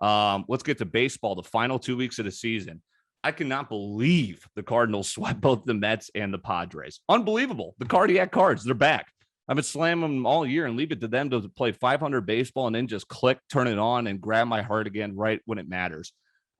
Let's get to baseball, the final 2 weeks of the season. I cannot believe the Cardinals swept both the Mets and the Padres. Unbelievable. The cardiac cards, they're back. I've been slamming them all year and leave it to them to play 500 baseball and then just click, turn it on, and grab my heart again right when it matters.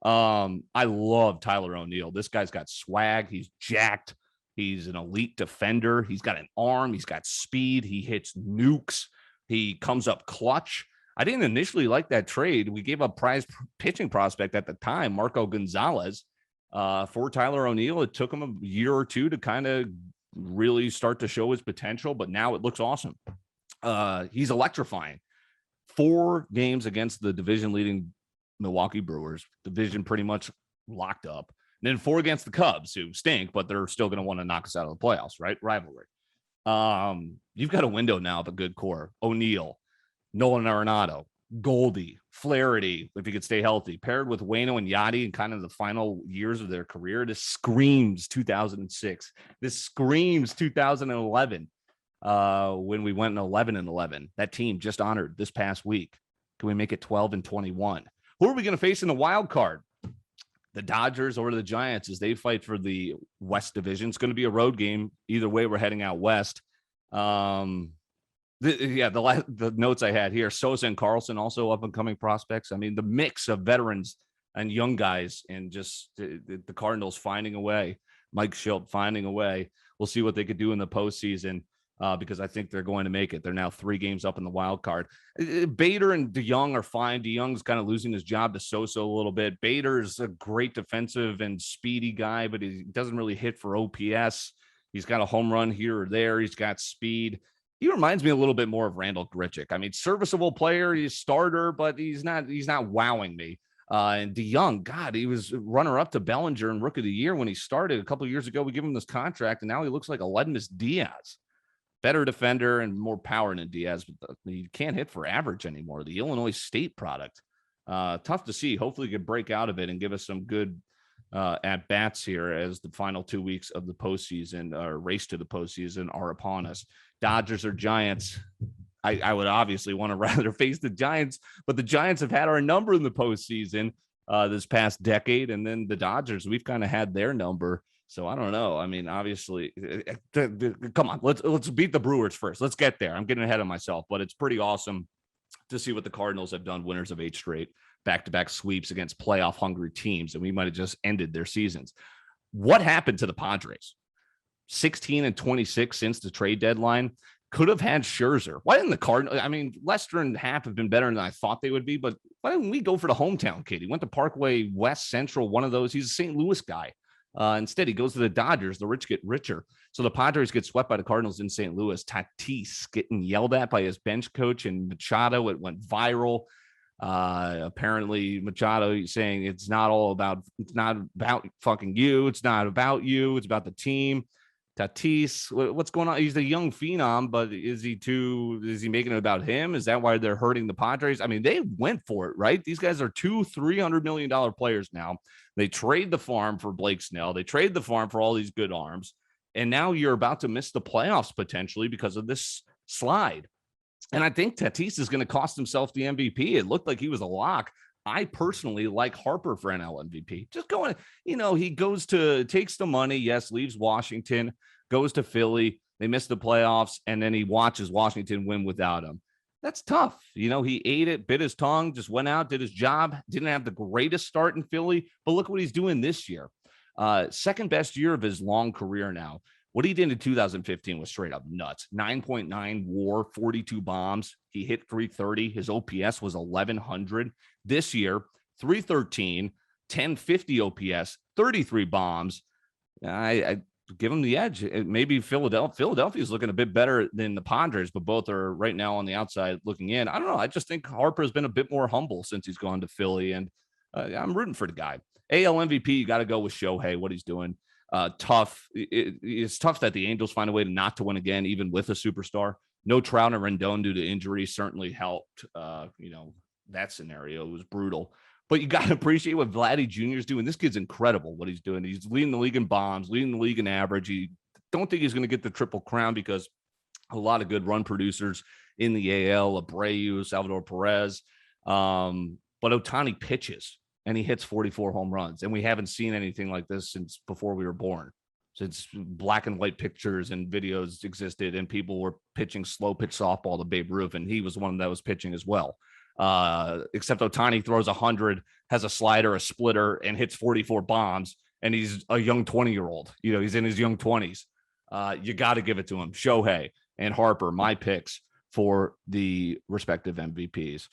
I love Tyler O'Neill. This guy's got swag. He's jacked. He's an elite defender. He's got an arm. He's got speed. He hits nukes. He comes up clutch. I didn't initially like that trade. We gave up prize pitching prospect at the time, Marco Gonzalez, for Tyler O'Neill. It took him a year or two to kind of really start to show his potential, but now it looks awesome. He's electrifying. 4 games against the division-leading Milwaukee Brewers. Division pretty much locked up. And then 4 against the Cubs, who stink, but they're still going to want to knock us out of the playoffs, right? Rivalry. You've got a window now of a good core. O'Neill, Nolan Arenado, Goldie, Flaherty, if he could stay healthy, paired with Waino and Yachty in kind of the final years of their career. This screams 2006. This screams 2011 when we went in 11-11. That team just honored this past week. Can we make it 12-21? Who are we going to face in the wild card? The Dodgers or the Giants as they fight for the West Division. It's going to be a road game. Either way, we're heading out west. The notes I had here, Sosa and Carlson, also up-and-coming prospects. I mean, the mix of veterans and young guys and just the Cardinals finding a way, Mike Schilt finding a way. We'll see what they could do in the postseason because I think they're going to make it. They're now 3 games up in the wild card. Bader and DeYoung are fine. DeYoung's kind of losing his job to Sosa a little bit. Bader's a great defensive and speedy guy, but he doesn't really hit for OPS. He's got a home run here or there. He's got speed. He reminds me a little bit more of Randall Grichuk. I mean, serviceable player, he's starter, but he's not wowing me. And DeYoung, God, he was runner-up to Bellinger and Rookie of the Year when he started a couple of years ago. We give him this contract, and now he looks like a Ledmus Diaz. Better defender and more power than Diaz, but he can't hit for average anymore. The Illinois State product. Tough to see. Hopefully he could break out of it and give us some good at-bats here as the final 2 weeks of the postseason or race to the postseason are upon us. Dodgers or Giants. I would obviously want to rather face the Giants, but the Giants have had our number in the postseason this past decade, and then the Dodgers, we've kind of had their number. So I don't know. I mean, obviously, come on, let's beat the Brewers first. Let's get there. I'm getting ahead of myself, but it's pretty awesome to see what the Cardinals have done, winners of 8 straight back-to-back sweeps against playoff-hungry teams, and we might have just ended their seasons. What happened to the Padres? 16-26 since the trade deadline. Could have had Scherzer. Why didn't the Cardinals? I mean, Lester and Happ have been better than I thought they would be, but why didn't we go for the hometown kid? He went to Parkway West Central, one of those. He's a St. Louis guy. Instead, he goes to the Dodgers. The rich get richer. So the Padres get swept by the Cardinals in St. Louis. Tatis getting yelled at by his bench coach and Machado. It went viral. Apparently Machado saying it's not about fucking you. It's not about you. It's about the team. Tatis, what's going on? He's a young phenom, but is he making it about him? Is that why they're hurting the Padres? I mean, they went for it, right? These guys are $200-300 million players now. They trade the farm for Blake Snell. They trade the farm for all these good arms. And now you're about to miss the playoffs potentially because of this slide. And I think Tatis is going to cost himself the MVP. It looked like he was a lock. I personally like Harper for NL MVP. Just going, he takes the money, yes, leaves Washington, goes to Philly. They miss the playoffs, and then he watches Washington win without him. That's tough. He ate it, bit his tongue, just went out, did his job, didn't have the greatest start in Philly, but look what he's doing this year. Second best year of his long career now. What he did in 2015 was straight up nuts. 9.9 WAR, 42 bombs. He hit 330. His OPS was 1,100. This year, 313, 1050 OPS, 33 bombs. I give him the edge. Maybe Philadelphia is looking a bit better than the Padres, but both are right now on the outside looking in. I don't know. I just think Harper has been a bit more humble since he's gone to Philly, and I'm rooting for the guy. AL MVP, you got to go with Shohei, what he's doing. Tough. It's tough that the Angels find a way not to win again, even with a superstar. No Trout and Rendon due to injury certainly helped. That scenario was brutal. But you got to appreciate what Vladdy Jr. is doing. This kid's incredible what he's doing. He's leading the league in bombs, leading the league in average. He don't think he's going to get the Triple Crown because a lot of good run producers in the AL, Abreu, Salvador Perez. but Ohtani pitches and he hits 44 home runs. And we haven't seen anything like this since before we were born. Since black and white pictures and videos existed and people were pitching slow pitch softball to Babe Ruth, and he was one that was pitching as well. Except Ohtani throws 100, has a slider, a splitter, and hits 44 bombs, and he's a young 20-year-old. You know, he's in his young 20s. You got to give it to him. Shohei and Harper, my picks for the respective MVPs.